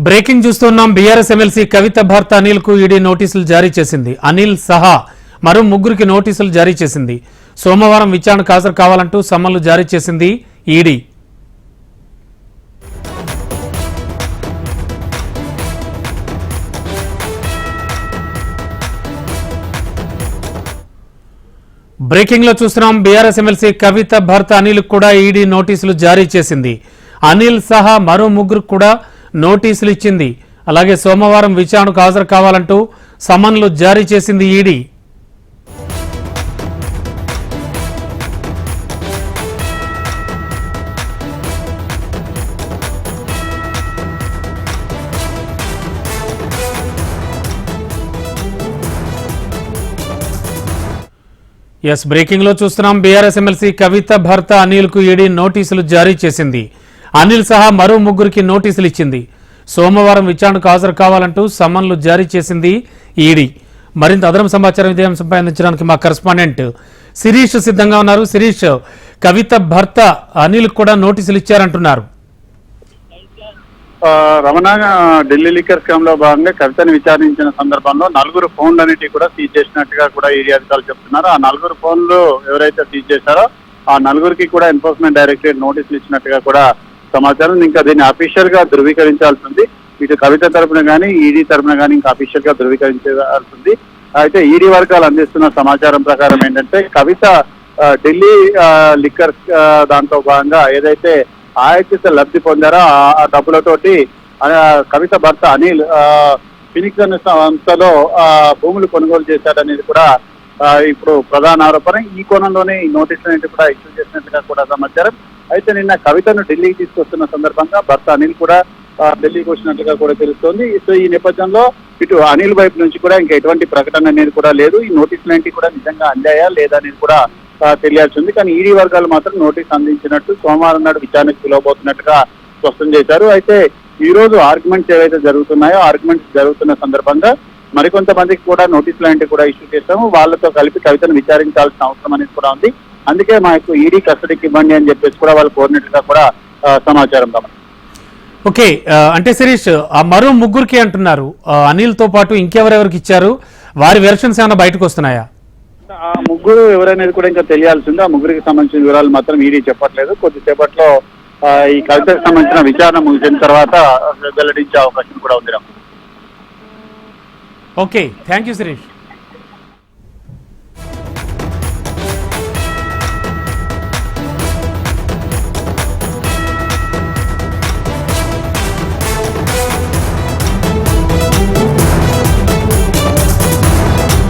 Breaking చూస్తున్నాం. BRS MLC కవిత భర్త అనిల్ కు ఈడీ నోటీసులు జారీ చేసింది. అనిల్ సహా మరో ముగ్గురికి నోటీసులు జారీ చేసింది. సోమవారం విచారణకు హాజరు కావాలంటూ సమన్లు జారీ చేసింది ఈడీ. బ్రేకింగ్ లో చూస్తున్నాం. బీఆర్ఎస్ ఎమ్మెల్సీ కవిత భర్త అనిల్ కూడా ఈడీ నోటీసులు జారీ చేసింది. అనిల్ సహా మరో ముగ్గురికి కూడా నోటీసులు ఇచ్చింది. అలాగే సోమవారం విచారణకు హాజరు కావాలంటూ సమన్లు జారీ చేసింది ఈడీ. బ్రేకింగ్ లో చూస్తున్నాం. బీఆర్ఎస్ ఎమ్మెల్సీ కవిత భర్త అనిల్ కు ఈడీ నోటీసులు జారీ చేసింది. అనిల్ సహా మరో ముగ్గురికి నోటీసులు ఇచ్చింది. సోమవారం విచారణకు హాజరు కావాలంటూ సమన్లు జారీ చేసింది ఈడీ. మరింత అదనపు సమాచారం ఇదే అంశంపై అందించడానికి మా కరెస్పాండెంట్ శిరీష్ సిద్ధంగా ఉన్నారు. శిరీష్, కవిత భర్త అనిల్ కూడా నోటీసులు ఇచ్చారంటున్నారు. రమణ, ఢిల్లీ లిక్కర్ స్కామ్ లో భాగంగా కవితను విచారించిన సందర్భంలో 4 ఫోన్లన్నిటి కూడా సీజ్ చేసినట్టుగా కూడా ఈడీ అధికారులు చెప్తున్నారు. ఆ 4 ఫోన్లు ఎవరైతే సీజ్ చేశారో ఆ 4కి కూడా ఎన్ఫోర్స్మెంట్ డైరెక్టరేట్ నోటీసులు ఇచ్చినట్టుగా కూడా సమాచారం. ఇంకా దీన్ని అఫీషియల్ గా ధృవీకరించాల్సి ఉంది. ఇటు కవిత తరపున కానీ ఈడీ తరపున కానీ ఇంకా అఫీషియల్ గా ధృవీకరించాల్సి ఉంది. అయితే ఈడీ వర్గాలు అందిస్తున్న సమాచారం ప్రకారం ఏంటంటే కవిత ఢిల్లీ లిక్కర్ దాంట్లో భాగంగా ఏదైతే ఆయాచిత లబ్ధి పొందారో ఆ డబ్బులతోటి కవిత భర్త అనిల్ ఫినిక్స్ అనే సంస్థలో భూములు కొనుగోలు చేశాడనేది కూడా ఇప్పుడు ప్రధాన ఆరోపణ. ఈ కోణంలోనే ఈ నోటీసులు అనేది కూడా ఇష్యూ చేసినట్టుగా కూడా సమాచారం. అయితే నిన్న కవితను ఢిల్లీకి తీసుకొస్తున్న సందర్భంగా భర్త అనిల్ కూడా ఢిల్లీకి వచ్చినట్లుగా కూడా తెలుస్తోంది. సో ఈ నేపథ్యంలో ఇటు అనిల్ వైపు నుంచి కూడా ఇంకా ఎటువంటి ప్రకటన అనేది కూడా లేదు. ఈ నోటీసులు ఏంటి కూడా నిజంగా అందాయా లేదా అనేది కూడా తెలియాల్సి ఉంది. కానీ ఈడీ వర్గాలు మాత్రం నోటీస్ అందించినట్టు సోమవారం నాడు విచారణకు పిలవబోతున్నట్టుగా స్పష్టం చేశారు. అయితే ఈ రోజు ఆర్గ్యుమెంట్స్ ఏవైతే జరుగుతున్నాయో ఆర్గ్యుమెంట్స్ జరుగుతున్న సందర్భంగా మరికొంతమందికి కూడా నోటీసులు లాంటివి కూడా ఇష్యూ చేస్తాము. వాళ్ళతో కలిపి కవితను విచారించాల్సిన అవసరం అనేది కూడా ఉంది. అందుకే మాకు ఈడీ కస్టడీకి ఇవ్వండి అని చెప్పేసి కూడా వాళ్ళు కోరినట్టుగా కూడా సమాచారం. ఓకే, అంటే శిరీష్, ఆ మరో ముగ్గురికి అంటున్నారు. అనిల్ తో పాటు ఇంకెవరెవరికి ఇచ్చారు? వారి వెర్షన్స్ ఏమైనా బయటకు వస్తున్నాయా? ఆ ముగ్గురు ఎవరనేది కూడా ఇంకా తెలియాల్సింది. ఆ ముగ్గురికి సంబంధించిన వివరాలు మాత్రం ఈడీ చెప్పట్లేదు. కొద్దిసేపట్లో ఈ కవితకు సంబంధించిన విచారణ ముగిసిన తర్వాత వెల్లడించే అవకాశం కూడా ఉంది. Okay, thank you Sirish.